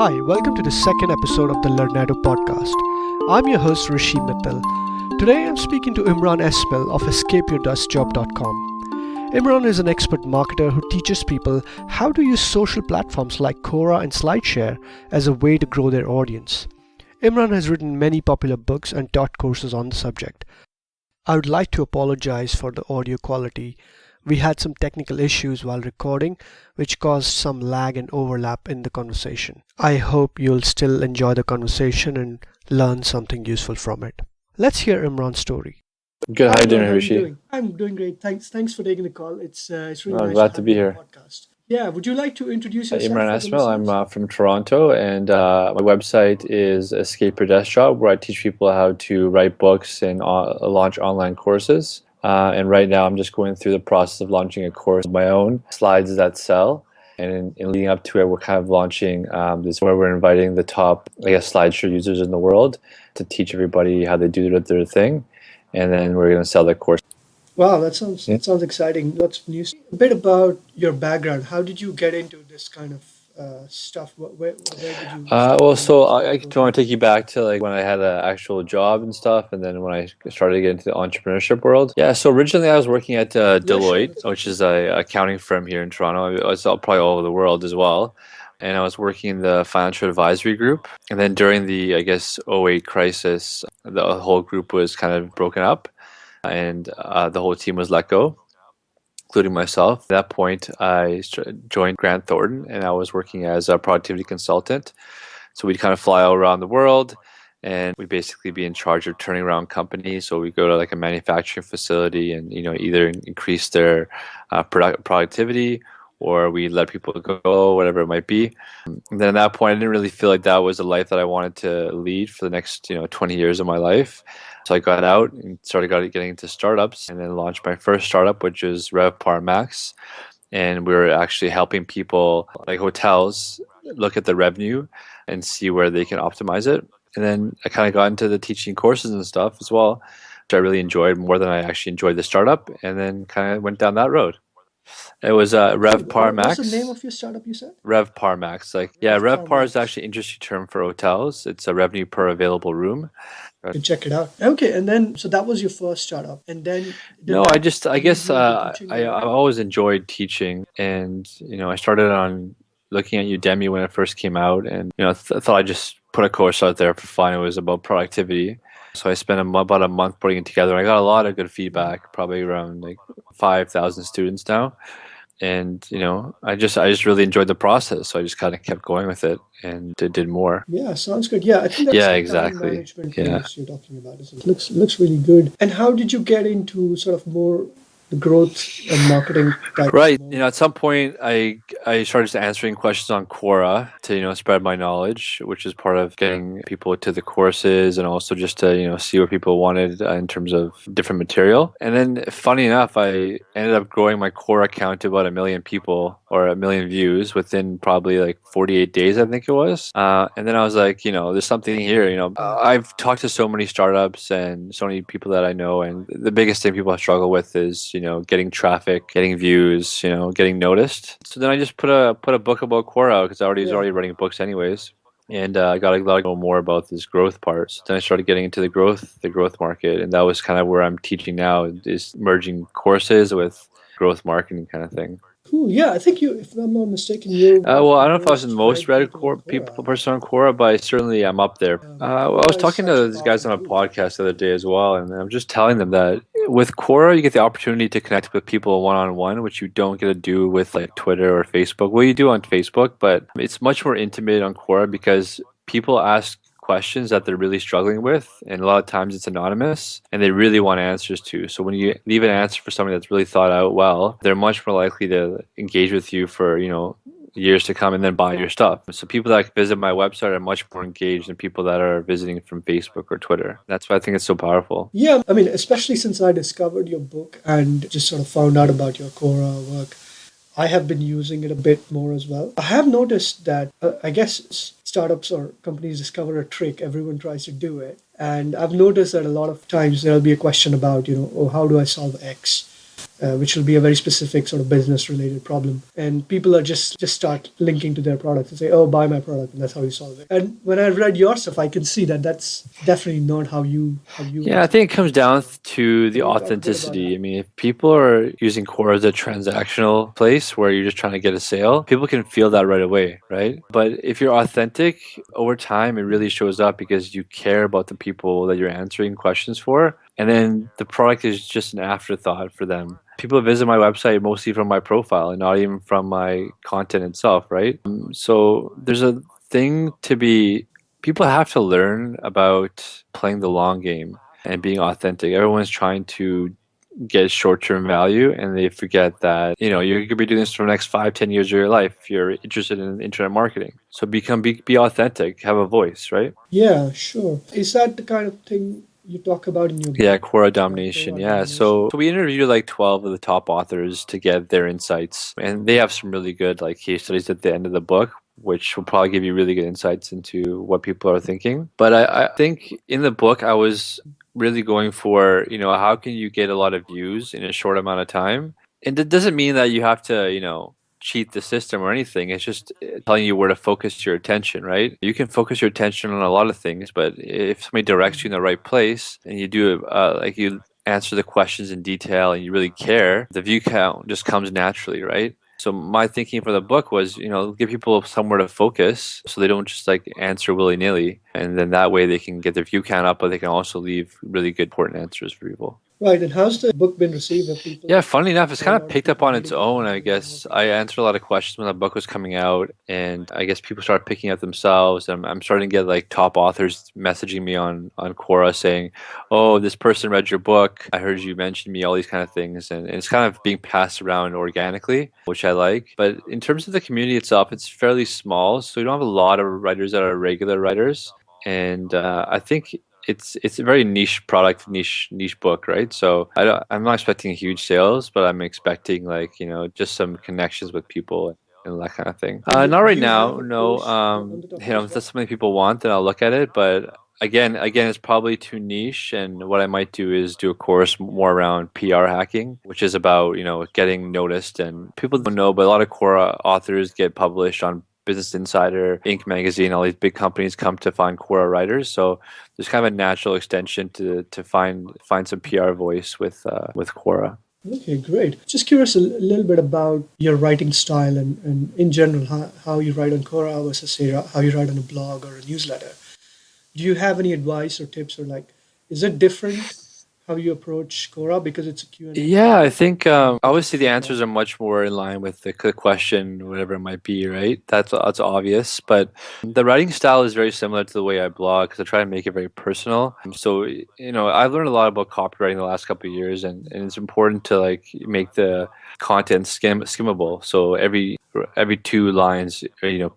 Hi, welcome to the second episode of the Learnetto Podcast. I'm your host Hrishi. Today I'm speaking to Imran Esmail of escapeyourdustjob.com. Imran is an expert marketer who teaches people how to use social platforms like Quora and Slideshare as a way to grow their audience. Imran has written many popular books and taught courses on the subject. I would like to apologize for the audio quality. We had some technical issues while recording, which caused some lag and overlap in the conversation. I hope you'll still enjoy the conversation and learn something useful from it. Let's hear Imran's story. Good. How Hi, you doing, Imran, how are you Hrishi? doing? I'm doing great. Thanks for taking the call. It's really I'm nice glad to to have be you on here. the podcast. Yeah, would you like to introduce yourself Imran for the Esmail. I'm listeners? from Toronto, and my website is Escape Your Desk Job, where I teach people how to write books and launch online courses. And right now, I'm just going through the process of launching a course of my own, Slides That Sell. And in leading up to it, we're kind of launching this where we're inviting the top, SlideShare users in the world to teach everybody how they do their thing. And then we're going to sell that course. Wow, that sounds exciting. Lots of news. A bit about your background. How did you get into this kind of stuff? Where did you start Well, your so I growth? want to take you back to like when I had an actual job and stuff, and then when I started to get into the entrepreneurship world. Yeah, so originally I was working at Yeah, sure. Deloitte, which is a accounting firm here in Toronto. It's probably all over the world as well. And I was working in the financial advisory group. And then during the, '08 crisis, the whole group was kind of broken up, and the whole team was let go, including myself. At that point, I joined Grant Thornton, and I was working as a productivity consultant. So we'd kind of fly all around the world, and we'd basically be in charge of turning around companies. So we go to like a manufacturing facility and either increase their productivity, or we let people go, whatever it might be. And then at that point, I didn't really feel like that was a life that I wanted to lead for the next 20 years of my life. So I got out and started getting into startups, and then launched my first startup, which is RevPar Max. And we were actually helping people like hotels look at the revenue and see where they can optimize it. And then I kind of got into the teaching courses and stuff as well, which I really enjoyed more than I actually enjoyed the startup. And then kind of went down that road. It was RevPar What's the name Max. of your startup you said? RevPar Max. RevPar RevPar is Max. actually an industry term for hotels. It's a revenue per available room. To check it out. Okay, and then so that was your first startup, and then did No, that I lead guess you into teaching I've world? always enjoyed teaching, and I started on looking at Udemy when it first came out, and thought I'd just put a course out there for fun. It was about productivity, so I spent about a month putting it together. I got a lot of good feedback, probably around like 5,000 students now, and I just really enjoyed the process, so I just kind of kept going with it and did more. Yeah, sounds good. Yeah, I think that's Yeah, the time exactly. management Yeah. course you're talking about, isn't it? Looks really good. And how did you get into sort of more the growth and marketing type Right. of At some point, I started answering questions on Quora to spread my knowledge, which is part of getting people to the courses, and also just to see what people wanted in terms of different material. And then, funny enough, I ended up growing my Quora account to about 1 million people or 1 million views within probably like 48 days, I think it was. And then I was like, there's something here. I've talked to so many startups and so many people that I know, and the biggest thing people struggle with is getting traffic, getting views, getting noticed. So then I just put a book about Quora out because I was already writing books anyways, and I got a lot to know more about this growth part. So then I started getting into the growth market, and that was kind of where I'm teaching now, is merging courses with growth marketing kind of thing. Cool. Yeah, I think you, if I'm not mistaken, you're one of Well, the I don't know if I was the most most read read people on Quora. person on Quora, but I certainly am up there. Well, I was Quora is talking such a to these guys powerful on a tool. podcast the other day as well, and I'm just telling them that with Quora, you get the opportunity to connect with people one-on-one, which you don't get to do with like Twitter or Facebook. Well, you do on Facebook, but it's much more intimate on Quora because people ask questions that they're really struggling with, and a lot of times it's anonymous and they really want answers to. So when you leave an answer for somebody that's really thought out well, they're much more likely to engage with you for years to come and then buy your stuff. So people that visit my website are much more engaged than people that are visiting from Facebook or Twitter. That's why I think it's so powerful. Yeah, I mean, especially since I discovered your book and just sort of found out about your Quora work, I have been using it a bit more as well. I have noticed that I guess startups or companies discover a trick, everyone tries to do it. And I've noticed that a lot of times there'll be a question about, oh, how do I solve X? which will be a very specific sort of business related problem. And people are just start linking to their products and say, oh, buy my product. And that's how you solve it. And when I read your stuff, I can see that that's definitely not how you Yeah, I answer. think it comes down to Can the you talk a bit about authenticity. that? I mean, if people are using Quora as a transactional place where you're just trying to get a sale, people can feel that right away, right? But if you're authentic over time, it really shows up because you care about the people that you're answering questions for. And then the product is just an afterthought for them. People visit my website mostly from my profile and not even from my content itself, right? So there's a thing to be people have to learn about playing the long game and being authentic. Everyone's trying to get short-term value, and they forget that you're gonna be doing this for the next 5, 10 years of your life if you're interested in internet marketing. So be authentic, have a voice, right? Yeah, sure. Is that the kind of thing you talk about in your Yeah, book, Quora right? Domination. Quora Yeah. Domination. So we interviewed like 12 of the top authors to get their insights. And they have some really good like case studies at the end of the book, which will probably give you really good insights into what people are thinking. But I think in the book, I was really going for, how can you get a lot of views in a short amount of time? And it doesn't mean that you have to, cheat the system or anything. It's just telling you where to focus your attention, right? You can focus your attention on a lot of things, but if somebody directs you in the right place and you do it, like you answer the questions in detail and you really care, the view count just comes naturally, right? So my thinking for the book was, give people somewhere to focus so they don't just like answer willy-nilly. And then that way they can get their view count up, but they can also leave really good important answers for people. Right. And how's the book been received? Have Yeah, people, funny enough, it's are a kind of lot of picked up people on its reading it own, and I getting more guess. I feedback? answered a lot of questions when the book was coming out, and I guess people started picking up themselves. And I'm starting to get like top authors messaging me on Quora saying, "Oh, this person read your book. I heard you mention me," all these kind of things. And it's kind of being passed around organically, which I like. But in terms of the community itself, it's fairly small, so we don't have a lot of writers that are regular writers. And I think it's a very niche product, niche book, right? So I'm not expecting huge sales, but I'm expecting like just some connections with people and that kind of thing. And Not do right you have now, a no. course on the topic as If well? that's something people want, then I'll look at it. But again, it's probably too niche. And what I might do is do a course more around PR hacking, which is about getting noticed. And people don't know, but a lot of core authors get published on Business Insider, Inc. magazine. All these big companies come to find Quora writers, so there's kind of a natural extension to find some PR voice with Quora. Okay, great. Just curious little bit about your writing style and in general, how you write on Quora versus say how you write on a blog or a newsletter. Do you have any advice or tips or like, is it different how you approach Quora because it's a Q&A Yeah, I format think obviously versus the a blog? answers are much more in line with the question, whatever it might be, right? That's obvious, but the writing style is very similar to the way I blog because I try to make it very personal. So I've learned a lot about copywriting the last couple of years, and it's important to like make the content skimmable. So every two lines,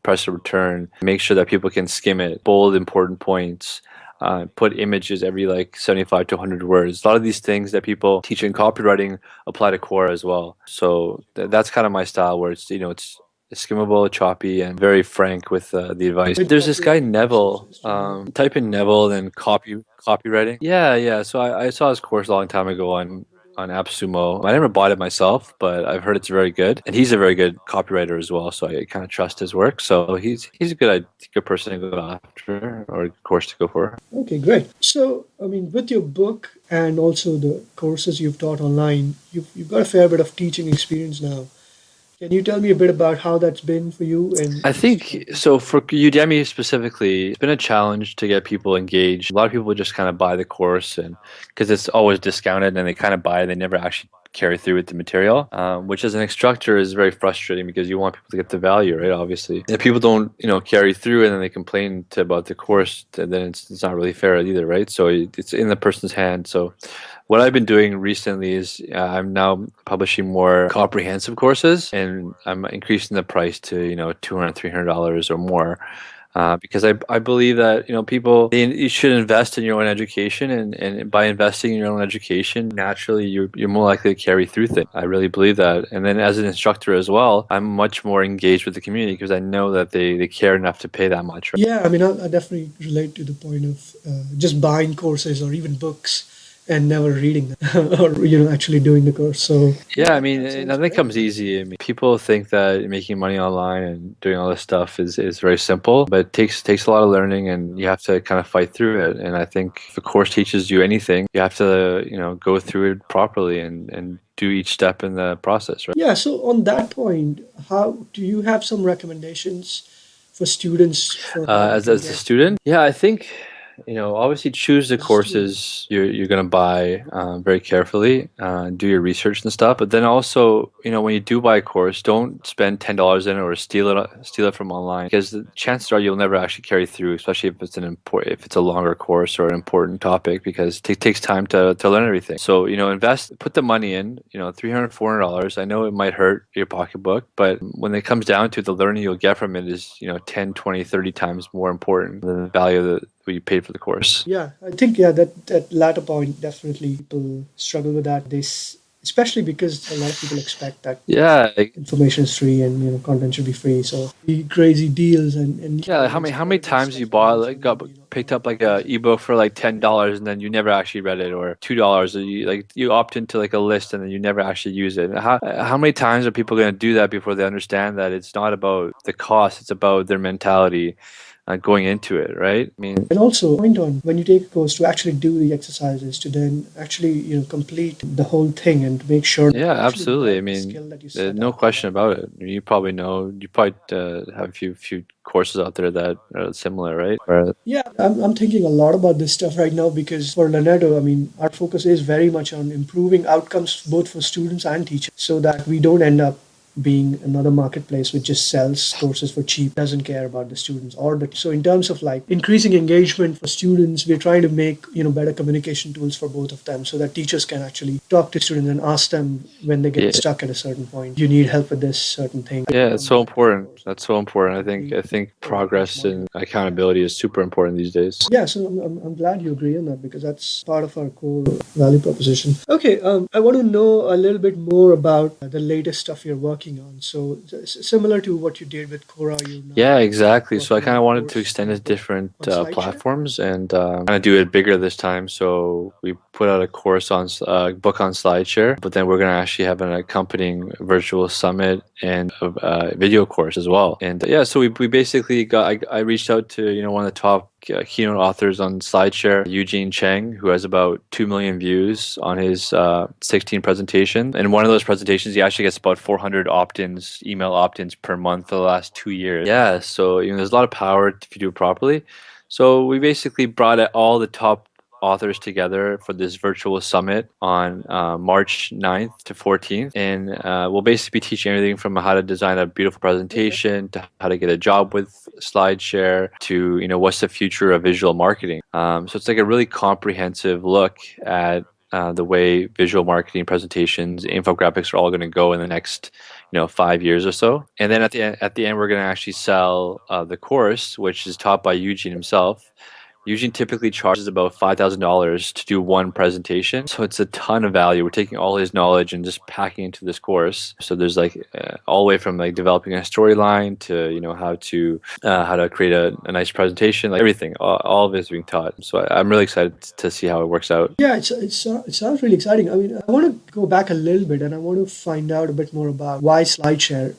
press a return, make sure that people can skim it, bold important points, put images every like 75 to 100 words. A lot of these things that people teach in copywriting apply to Quora as well. So that's kind of my style, where it's skimmable, choppy, and very frank with the advice. With There's this guy copywriting tips, Neville. just to know. Type in Neville and copywriting. Yeah, yeah. So I saw his course a long time ago on AppSumo. I never bought it myself, but I've heard it's very good, and he's a very good copywriter as well. So I kind of trust his work. So he's a good person to go after or course to go for. Okay, great. So, I mean, with your book and also the courses you've taught online, you've got a fair bit of teaching experience now. Can you tell me a bit about how that's been for you and I just think so for Udemy specifically, it's been a challenge to get people engaged. A lot of people just kind of buy the course and because it's always discounted and they kind of buy it, they never actually carry through with the material, which as an instructor is very frustrating because you want people to get the value, right? Obviously, if people don't, carry through and then they complain about the course, then it's not really fair either, right? So it's in the person's hand. So what I've been doing recently is I'm now publishing more comprehensive courses, and I'm increasing the price to $200, $300 or more. Because I believe that people you should invest in your own education, and by investing in your own education, naturally you're more likely to carry through things. I really believe that. And then as an instructor as well, I'm much more engaged with the community because I know that they care enough to pay that much. Right? yeah, I mean, I definitely relate to the point of just buying courses or even books and never reading them or actually doing the course. So Yeah, I yeah, mean, that sounds nothing great. comes easy. I mean, people think that making money online and doing all this stuff is very simple, but it takes a lot of learning, and you have to kind of fight through it. And I think if a course teaches you anything, you have to go through it properly and do each step in the process, right? Yeah, so on that point, how do you have some recommendations for students for how they can As a get student, yeah, I think obviously choose the as a student? courses you're going to buy very carefully, do your research and stuff. But then also, when you do buy a course, don't spend $10 in it or steal it from online, because the chances are you'll never actually carry through, especially if it's a longer course or an important topic, because it takes time to learn everything. So put the money in, $300, $400. I know it might hurt your pocketbook, but when it comes down to it, the learning you'll get from it is 10, 20, 30 times more important than the value of what you paid for the course. Yeah, I think that latter point definitely people struggle with that. Especially because a lot of people expect that Yeah, information is free and content should be free. So the crazy deals and yeah. Like, against how many credit and times you stuff can bought, be like, got from picked up like a websites. ebook for like $10, and then you never actually read it, or $2, or you opt into like a list and then you never actually use it. How many times are people going to do that before they understand that it's not about the cost, it's about their mentality going into it, right? I mean, And also, point on when you take a course to actually do the exercises, to then actually complete the whole thing and make sure that yeah, you actually absolutely. I develop the mean, skill that you set no out to question learn. about it. You probably know. You probably have a few courses out there that are similar, right? Or, Yeah, I'm thinking a lot about this stuff right now because for Learnetto, I mean, our focus is very much on improving outcomes both for students and teachers so that we don't end up being another marketplace which just sells courses for cheap, doesn't care about the students or the so in terms of like increasing engagement for students, we're trying to make better communication tools for both of them so that teachers can actually talk to students and ask them when they get yeah, stuck at a certain point, you need help with this certain thing. yeah, Help it's on so that type important. of That's so important. complete I think course progress module. and accountability is super important these days. Yeah, so I'm glad you agree on that because that's part of our core value proposition. Okay, I want to know a little bit more about the latest stuff you're working on. So, similar to what you did with Quora, you're now Yeah, exactly. So I working on kind a of wanted to course extend and a it to book different on SlideShare. platforms and kind of do it bigger this time. So we put out a course on book on SlideShare, but then we're going to actually have an accompanying virtual summit and a video course as well. And yeah, so we basically I reached out to one of the top keynote authors on SlideShare, Eugene Cheng, who has about 2 million views on his 16 presentation. And one of those presentations, he actually gets about 400 opt-ins, email opt-ins per month for the last 2 years. Yeah, so there's a lot of power if you do it properly. So we basically brought all the top authors together for this virtual summit on March 9th to 14th. And we'll basically be teaching everything from how to design a beautiful Okay. presentation to how to get a job with SlideShare to, what's the future of visual marketing. So it's like a really comprehensive look at the way visual marketing presentations, infographics are all going to go in the next 5 years or so. And then at the end, we're going to actually sell the course, which is taught by Eugene himself. Eugene typically charges about $5,000 to do one presentation, so it's a ton of value. We're taking all his knowledge and just packing into this course. So there's like all the way from like developing a storyline to how to create a nice presentation, like everything. All of it is being taught. So I'm really excited to see how it works out. Yeah, it sounds really exciting. I mean, I want to go back a little bit and I want to find out a bit more about why SlideShare.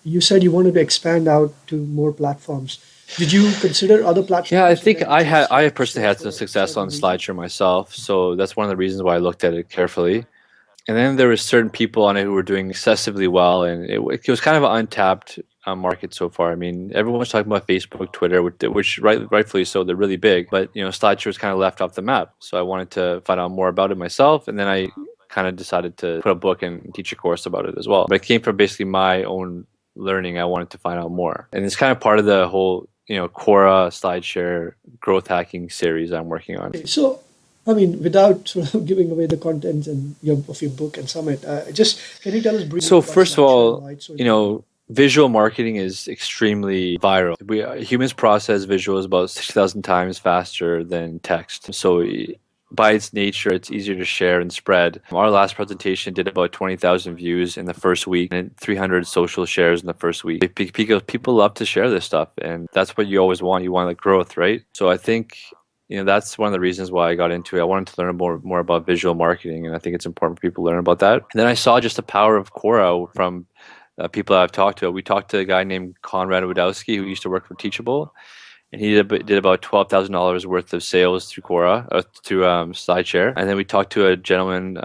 You said you wanted to expand out to more platforms. Did you consider other Yeah, I platforms or think then you just I personally search had some for a success on certain reason? SlideShare myself, so that's one of the reasons why I looked at it carefully. And then there were certain people on it who were doing excessively well, and it was kind of an untapped market so far. I mean, everyone's talking about Facebook, Twitter, which rightfully so, they're really big, but SlideShare was kind of left off the map. So I wanted to find out more about it myself, and then I kind of decided to put a book and teach a course about it as well. But it came from basically my own learning. I wanted to find out more, and it's kind of part of the whole Quora SlideShare growth hacking series I'm working on. Okay, so, I mean, without sort of giving away the contents of your book and summit, just can you tell us briefly So about first of SlideShare and all, why it's so important? visual marketing is extremely viral. Humans process visuals about 60,000 times faster than text. So by its nature, it's easier to share and spread. Our last presentation did about 20,000 views in the first week and 300 social shares in the first week. Because people love to share this stuff, and that's what you always want. You want like growth, right? So I think that's one of the reasons why I got into it. I wanted to learn more about visual marketing, and I think it's important for people to learn about that. And then I saw just the power of Quora from people I've talked to. We talked to a guy named Conrad Wadowski who used to work for Teachable, and he did about $12,000 worth of sales through Quora, through SlideShare. And then we talked to a gentleman,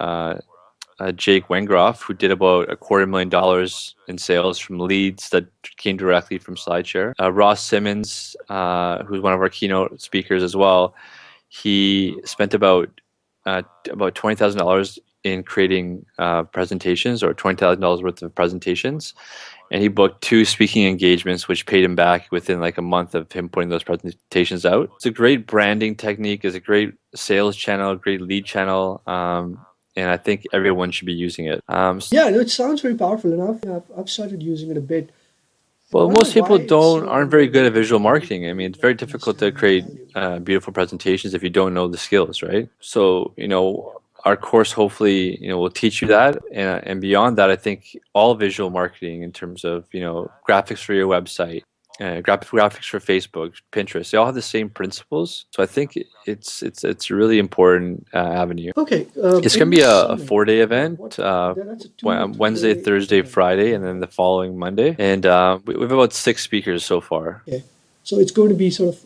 Jake Wengroff, who did about $250,000 in sales from leads that came directly from SlideShare. Ross Simmons, who's one of our keynote speakers as well, he spent about $20,000 in creating presentations, or $20,000 worth of presentations. And he booked 2 speaking engagements, which paid him back within like a month of him putting those presentations out. It's a great branding technique. It's a great sales channel, great lead channel. And I think everyone should be using it. Yeah, no, it sounds very powerful, and I've started using it a bit. Well, most people aren't very good at visual marketing. I mean, it's very difficult to create beautiful presentations if you don't know the skills, right? So, our course hopefully, will teach you that, and beyond that, I think all visual marketing in terms of, graphics for your website, graphics for Facebook, Pinterest, they all have the same principles. So I think it's a really important avenue. Okay, it's going to be a 4-day event, Wednesday, Thursday, Friday, and then the following Monday. And we have about 6 speakers so far. Okay. So it's going to be sort of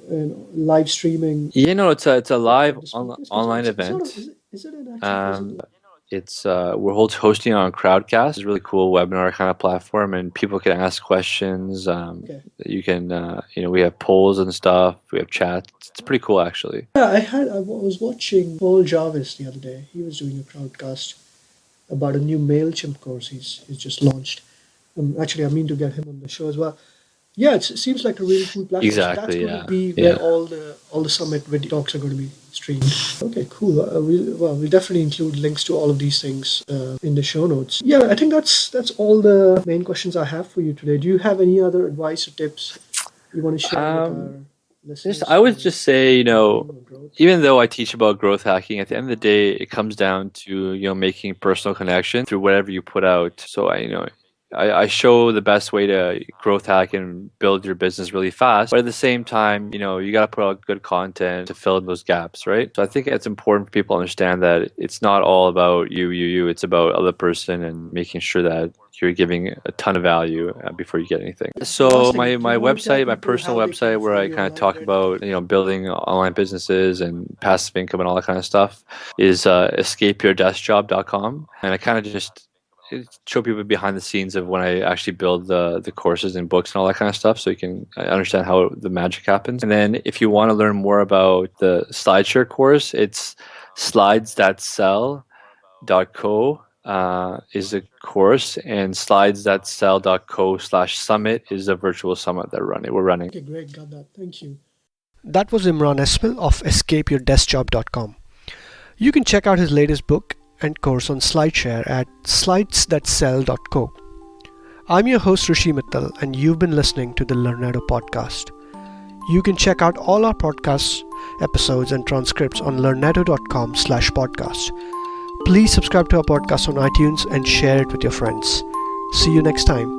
live streaming. Yeah, no, it's a live online event. Is it an actual It's we're hosting on Crowdcast. It's a really cool webinar kind of platform, and people can ask questions. You can, we have polls and stuff. We have chats. It's pretty cool, actually. Yeah, I was watching Paul Jarvis the other day. He was doing a Crowdcast about a new MailChimp course he's just launched. Actually, I mean to get him on the show as well. Yeah, it seems like a really cool platform. Exactly. So that's going to be where all the summit video talks are going to be streamed. Okay, cool. We'll definitely include links to all of these things in the show notes. Yeah, I think that's all the main questions I have for you today. Do you have any other advice or tips you want to share with our listeners? I would just say, even though I teach about growth hacking, at the end of the day, it comes down to making personal connection through whatever you put out. So I show the best way to growth hack and build your business really fast. But at the same time, you got to put out good content to fill in those gaps, right? So I think it's important for people to understand that it's not all about you. It's about other person and making sure that you're giving a ton of value before you get anything. So my website, my personal website, where I kind of talk about, building online businesses and passive income and all that kind of stuff, is escapeyourdeskjob.com. And I kind of just show people behind the scenes of when I actually build the courses and books and all that kind of stuff, so you can understand how the magic happens. And then if you want to learn more about the SlideShare course, it's slidesthatsell.co is a course, and slidesthatsell.co/summit is a virtual summit that we're running. Okay, great. Got that. Thank you. That was Imran Esmail of escapeyourdeskjob.com. You can check out his latest book and course on SlideShare at slidesthatsell.co. I'm your host Hrishi Mittal, and you've been listening to the Learnetto Podcast. You can check out all our podcast episodes and transcripts on learnetto.com/podcast. Please subscribe to our podcast on iTunes and share it with your friends. See you next time.